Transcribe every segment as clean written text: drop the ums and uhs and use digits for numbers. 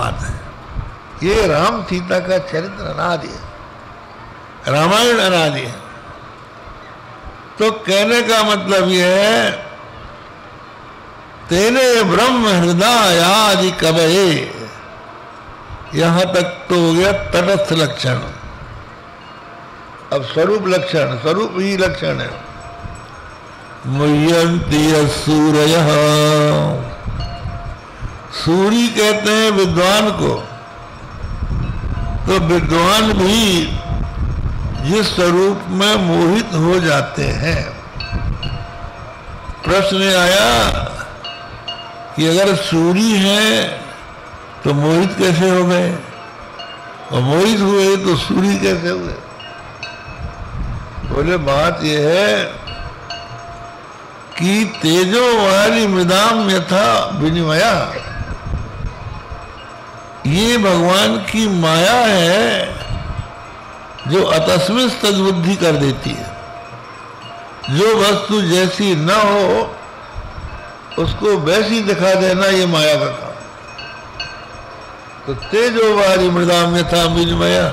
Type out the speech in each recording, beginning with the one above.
बात है। ये राम सीता का चरित्र अनादि है, रामायण अनादि है। तो कहने का मतलब यह है, तेने ब्रह्म हृदय आदि कबहे, यहां तक तो हो गया तटस्थ लक्षण। अब स्वरूप लक्षण, स्वरूप ही लक्षण है। मुह्यन्ति सूरयः, सूर्य कहते हैं विद्वान को। तो विद्वान भी जिस स्वरूप में मोहित हो जाते हैं, प्रश्न आया कि अगर सूर्य है तो मोहित कैसे हो गए, और मोहित हुए तो सूर्य कैसे हुए? बोले बात यह है कि तेजो वाली मृदाम यथा विनिमया, ये भगवान की माया है जो अतस्मित तद्बुद्धि कर देती है। जो वस्तु जैसी न हो उसको वैसी दिखा देना, ये माया का काम। तो तेजो वारी मृदाम यथा विनिमया,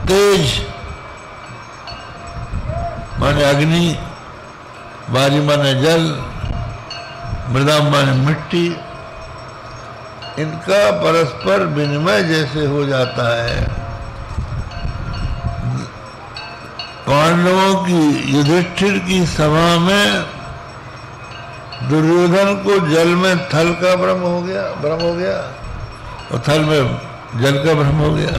तेज माने अग्नि, वारी माने जल, मृदाम माने मिट्टी, इनका परस्पर विनिमय जैसे हो जाता है। पांडवों की, युधिष्ठिर की सभा में दुर्योधन को जल में थल का भ्रम हो गया, और थल में जल का भ्रम हो गया।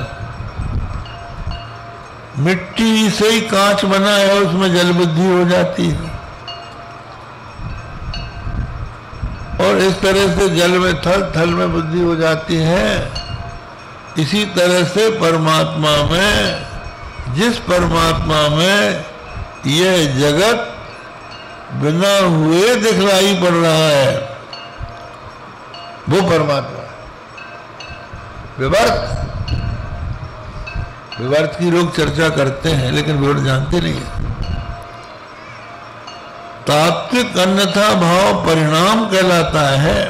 मिट्टी से ही कांच बना है, उसमें जल बुद्धि हो जाती है, और इस तरह से जल में थल, थल में बुद्धि हो जाती है। इसी तरह से परमात्मा में, जिस परमात्मा में यह जगत बिना हुए दिखलाई पड़ रहा है, वो परमात्मा है। विवर्त, विवर्त की लोग चर्चा करते हैं लेकिन विवर्त जानते नहीं है। तात्विक अन्यथा भाव परिणाम कहलाता है,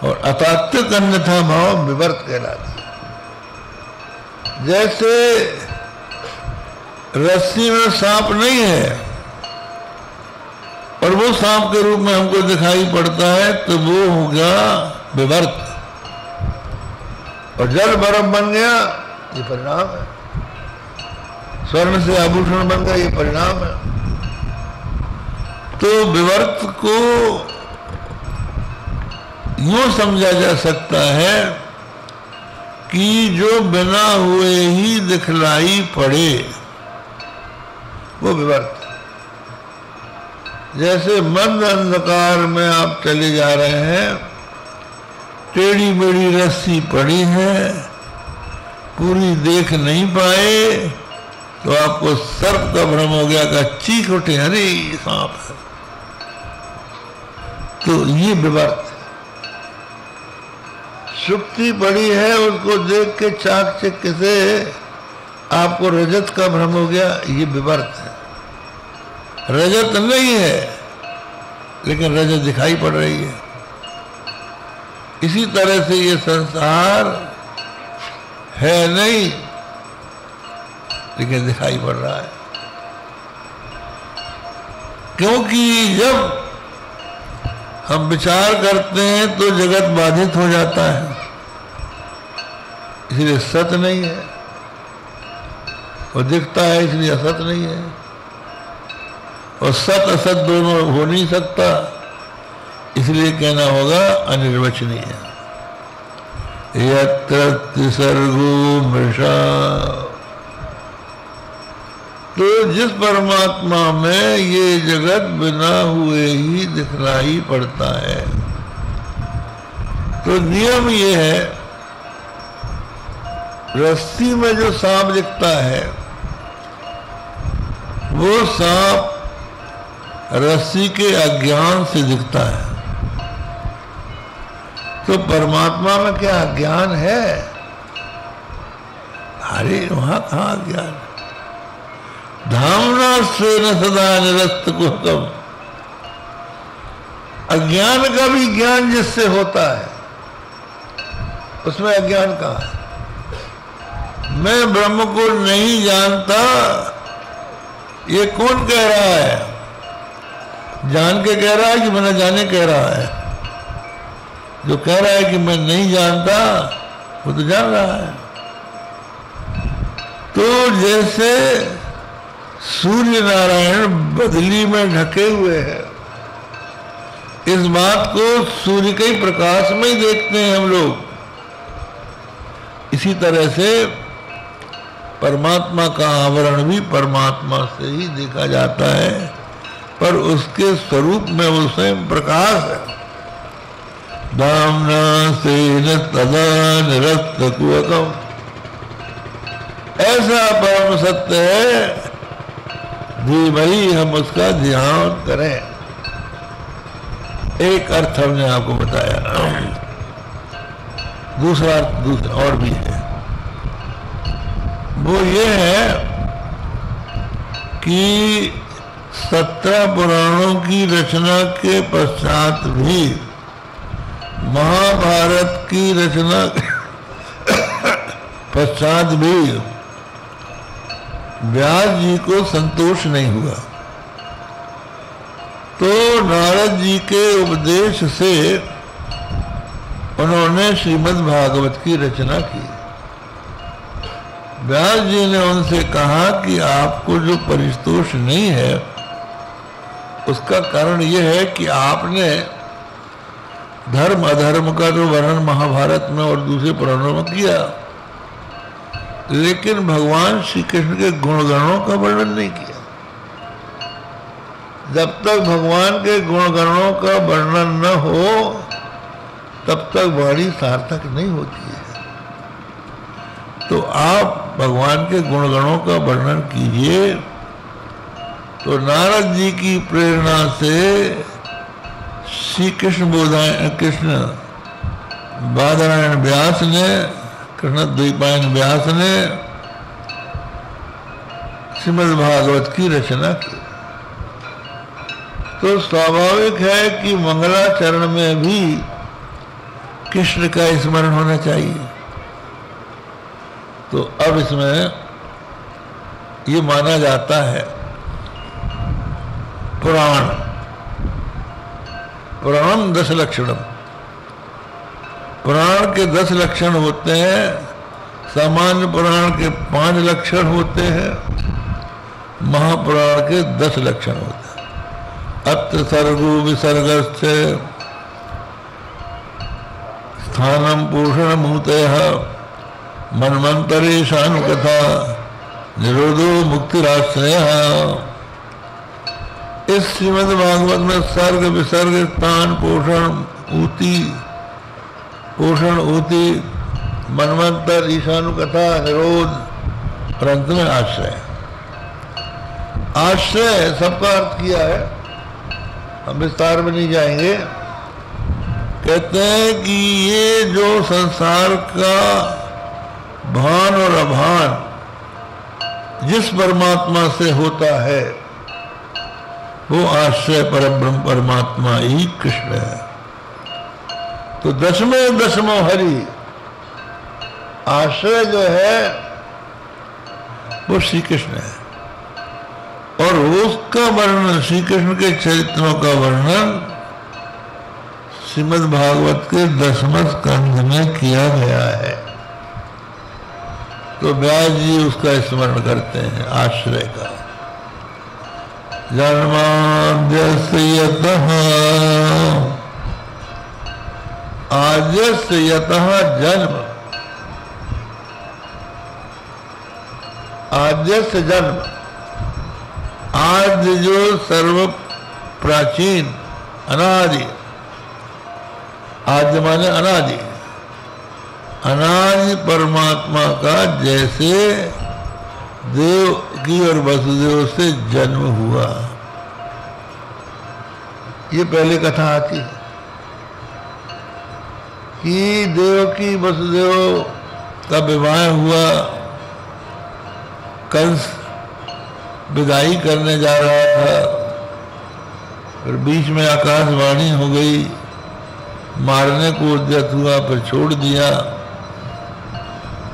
और अतात्विक अन्यथा भाव विवर्त कहलाता है। जैसे रस्सी में सांप नहीं है और वो सांप के रूप में हमको दिखाई पड़ता है, तो वो हो गया विवर्त। और जल बर्फ बन गया, ये परिणाम है। स्वर्ण से आभूषण बन गया, ये परिणाम है। तो विवर्त को यूं समझा जा सकता है कि जो बिना हुए ही दिखलाई पड़े, वो विवर्त। जैसे मंद अंधकार में आप चले जा रहे हैं, टेढ़ी मेढ़ी रस्सी पड़ी है, पूरी देख नहीं पाए, तो आपको सर्प का भ्रम हो गया का चीख उठे, अरे सांप है। तो ये विवर्त। सुक्ति पड़ी है, उसको देख के चाकचक से आपको रजत का भ्रम हो गया, ये विवर्त है। रजत नहीं है लेकिन रजत दिखाई पड़ रही है। इसी तरह से ये संसार है नहीं लेकिन दिखाई पड़ रहा है, क्योंकि जब हम विचार करते हैं तो जगत बाधित हो जाता है, इसलिए सत नहीं है। और दिखता है इसलिए असत नहीं है, और सत असत दोनों हो नहीं सकता, इसलिए कहना होगा अनिर्वचनीय। यत्र त्रिसर्गो मृषा, तो जिस परमात्मा में ये जगत बिना हुए ही दिखलाई पड़ता है, तो नियम ये है, रस्सी में जो सांप दिखता है, वो सांप रस्सी के अज्ञान से दिखता है। तो परमात्मा में क्या अज्ञान है? अरे वहां कहां अज्ञान? धामना स्वेन सदा निरस्त कुहकम, अज्ञान का भी ज्ञान जिससे होता है उसमें अज्ञान कहाँ है? मैं ब्रह्म को नहीं जानता, ये कौन कह रहा है? जान के कह रहा है कि बिना जाने कह रहा है? जो कह रहा है कि मैं नहीं जानता वो तो जान रहा है। तो जैसे सूर्य नारायण बदली में ढके हुए हैं, इस बात को सूर्य के प्रकाश में ही देखते हैं हम लोग। इसी तरह से परमात्मा का आवरण भी परमात्मा से ही देखा जाता है, पर उसके स्वरूप में वो स्वयं प्रकाश है। दामना सेन तदा निरस्तकुवकम, ऐसा परम सत्य है, धीमहि हम उसका ध्यान करें। एक अर्थ हमने आपको बताया, दूसरा अर्थ और भी है। वो ये है कि 17 पुराणों की रचना के पश्चात भी महाभारत की रचना पश्चात भी व्यास जी को संतोष नहीं हुआ। तो नारद जी के उपदेश से उन्होंने श्रीमद् भागवत की रचना की। व्यास जी ने उनसे कहा कि आपको जो परितोष नहीं है उसका कारण यह है कि आपने धर्म अधर्म का जो वर्णन महाभारत में और दूसरे पुराणों में किया, लेकिन भगवान श्री कृष्ण के गुणगणों का वर्णन नहीं किया। जब तक भगवान के गुणगणों का वर्णन न हो तब तक वाणी सार्थक नहीं होती है। तो आप भगवान के गुणगणों का वर्णन कीजिए। तो नारद जी की प्रेरणा से श्री कृष्ण बादरायण व्यास ने, कृष्ण द्वैपायन व्यास ने श्रीमद् भागवत की रचना की। तो स्वाभाविक है कि मंगलाचरण में भी कृष्ण का स्मरण होना चाहिए। तो अब इसमें ये माना जाता है पुराण 10 लक्षणम, पुराण के 10 लक्षण होते हैं। सामान्य पुराण के 5 लक्षण होते हैं, महापुराण के 10 लक्षण होते हैं। अत्र सर्गो विसर्गश्च स्थानम पोषण मूतयः मन्वन्तरेशानुकथा निरोधो मुक्तिराश्रयः। इस श्रीमद् भागवत में सर्ग विसर्ग स्थान पोषण ऊति मनवंतर ईशानुकथा निरोध और अंत में आश्रय। आश्रय सबका अर्थ किया है, हम विस्तार में नहीं जाएंगे। कहते हैं कि ये जो संसार का भान और अभान जिस परमात्मा से होता है वो आश्रय परब्रह्म परमात्मा ही कृष्ण है। तो दशमो हरि, आश्रय जो है वो श्री कृष्ण है। और उसका वर्णन, श्री कृष्ण के चरित्रों का वर्णन श्रीमद् भागवत के 10वें स्कंध में किया गया है। तो व्यास जी उसका स्मरण करते हैं आश्रय का। जन्माद्यस्य यतः आद्यस्य यतः जन्म, आद्यस्य जन्म, आद्य जो सर्व प्राचीन अनादि, आद्य माने अनादि, अनादि परमात्मा का जैसे देव की और वसुदेव से जन्म हुआ। ये पहले कथा आती है कि देव की वसुदेव का विवाह हुआ, कंस विदाई करने जा रहा था, फिर बीच में आकाशवाणी हो गई, मारने को उद्यत हुआ, फिर छोड़ दिया।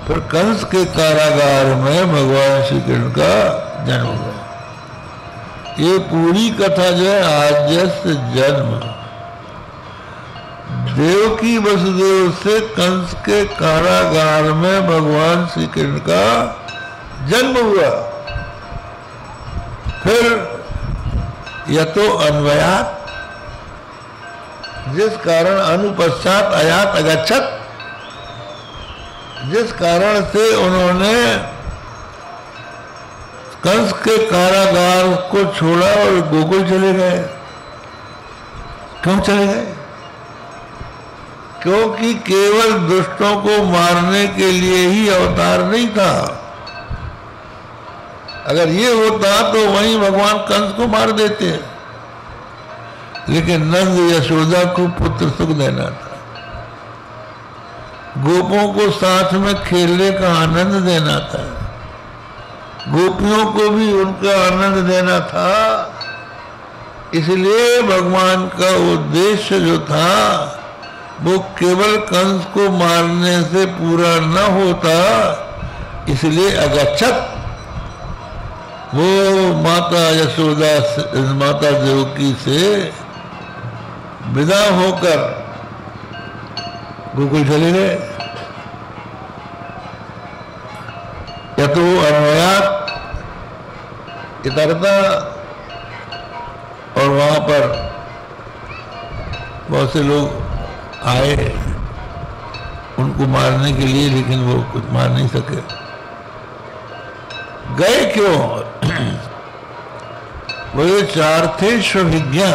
फिर कंस के कारागार में भगवान श्री कृष्ण का जन्म हुआ। ये पूरी कथा जो है आद्यस्य जन्म, देवकी वसुदेव से कंस के कारागार में भगवान श्री कृष्ण का जन्म हुआ। फिर यतो अन्वयात, जिस कारण अनुपश्चात अयात अगच्छत, जिस कारण से उन्होंने कंस के कारागार को छोड़ा और गोकुल चले गए। क्यों चले गए? क्योंकि केवल दुष्टों को मारने के लिए ही अवतार नहीं था। अगर ये होता तो वहीं भगवान कंस को मार देते, लेकिन नंद यशोदा को पुत्र सुख देना था, गोपों को साथ में खेलने का आनंद देना था, गोपियों को भी उनका आनंद देना था। इसलिए भगवान का उद्देश्य जो था वो केवल कंस को मारने से पूरा न होता। इसलिए अगच्छत, वो माता यशोदा माता देवकी से विदा होकर गोकुल चले गए। यतो अन्वयात इतरता, और वहां पर बहुत से लोग आए उनको मारने के लिए, लेकिन वो कुछ मार नहीं सके। गए क्यों? वो ये चार थे विज्ञा,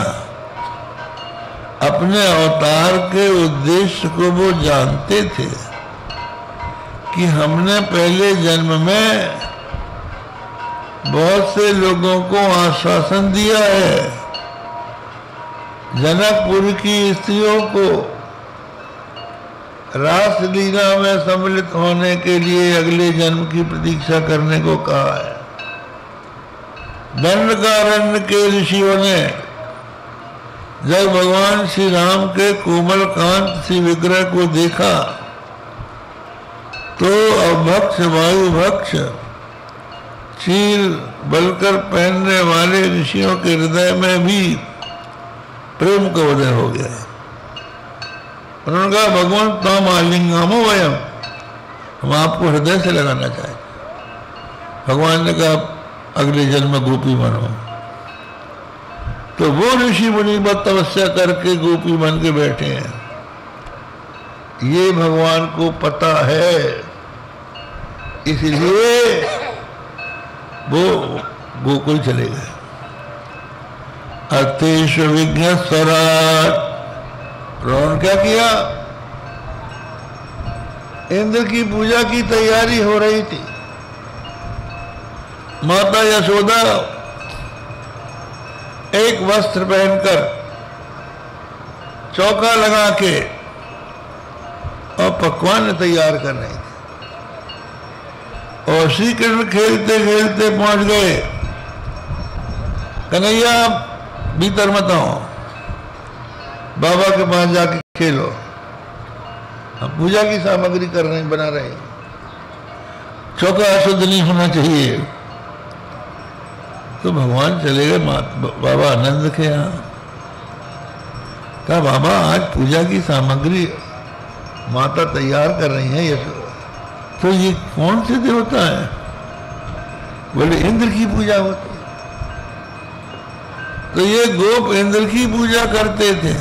अपने अवतार के उद्देश्य को वो जानते थे कि हमने पहले जन्म में बहुत से लोगों को आश्वासन दिया है। जनकपुर की स्त्रियों को रासलीला में सम्मिलित होने के लिए अगले जन्म की प्रतीक्षा करने को कहा है। दंडकारण्य के ऋषियों ने जब भगवान श्री राम के कोमल कांत सी विग्रह को देखा तो अभक्ष वायुभक्ष चील बलकर पहनने वाले ऋषियों के हृदय में भी प्रेम का उदय हो गया। उन्होंने कहा भगवान तम आलिंगामो वयम, हम आपको हृदय से लगाना चाहते। भगवान ने कहा अगले जन्म में गोपी बनो। तो वो ऋषि मुनि बहुत तपस्या करके गोपी बन के बैठे हैं। ये भगवान को पता है, इसलिए वो गोकुल चले गए। अर्थेश विज्ञ स्वराट, उन्होंने क्या किया? इंद्र की पूजा की तैयारी हो रही थी। माता यशोदा एक वस्त्र पहनकर चौका लगा के और पकवान तैयार कर रही थी, और श्री कृष्ण खेलते खेलते पहुंच गए। कन्हैया भीतर मत आओ, बाबा के पास जाके खेलो, हम पूजा की सामग्री कर रहे हैं, बना रहे हैं। चौका अशुद्ध नहीं होना चाहिए। तो भगवान चले गए बाबा आनंद के यहाँ। कहा बाबा आज पूजा की सामग्री माता तैयार कर रही है, ये तो ये कौन से देवता है? बोले इंद्र की पूजा होती है। तो ये गोप इंद्र की पूजा करते थे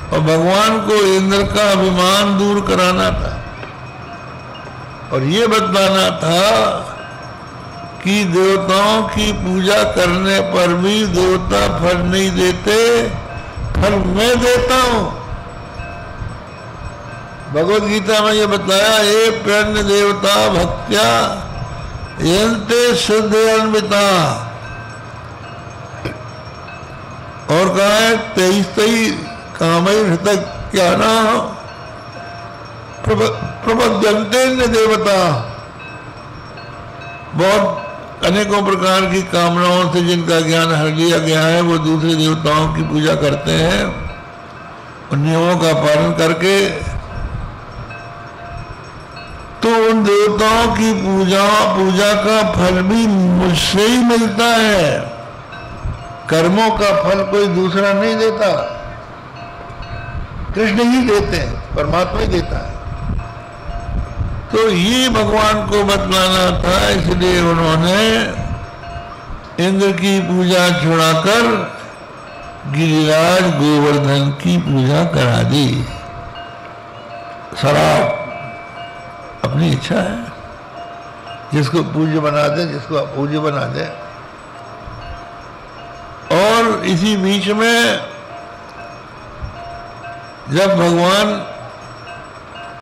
और भगवान को इंद्र का अभिमान दूर कराना था और ये बताना था कि देवताओं की पूजा करने पर भी देवता फल नहीं देते, फल मैं देता हूं। भगवत गीता में ये बताया, हे प्रण देवता भक्त्या यन्ते सिद्ध अन्विता। और कहा है 23 कामय हृतक क्या ना प्रबद्धन्ते देवता। बहुत अनेकों प्रकार की कामनाओं से जिनका ज्ञान हर लिया गया है वो दूसरे देवताओं की पूजा करते हैं, उन नियमों का पालन करके। तो उन देवताओं की पूजा का फल भी मुझसे ही मिलता है, कर्मों का फल कोई दूसरा नहीं देता, कृष्ण ही देते हैं, परमात्मा ही देता है। तो ये भगवान को बतलाना था, इसलिए उन्होंने इंद्र की पूजा छुड़ाकर गिरिराज गोवर्धन की पूजा करा दी। शराब अपनी इच्छा है, जिसको पूज्य बना दे, जिसको अपूज्य बना दे। और इसी बीच में जब भगवान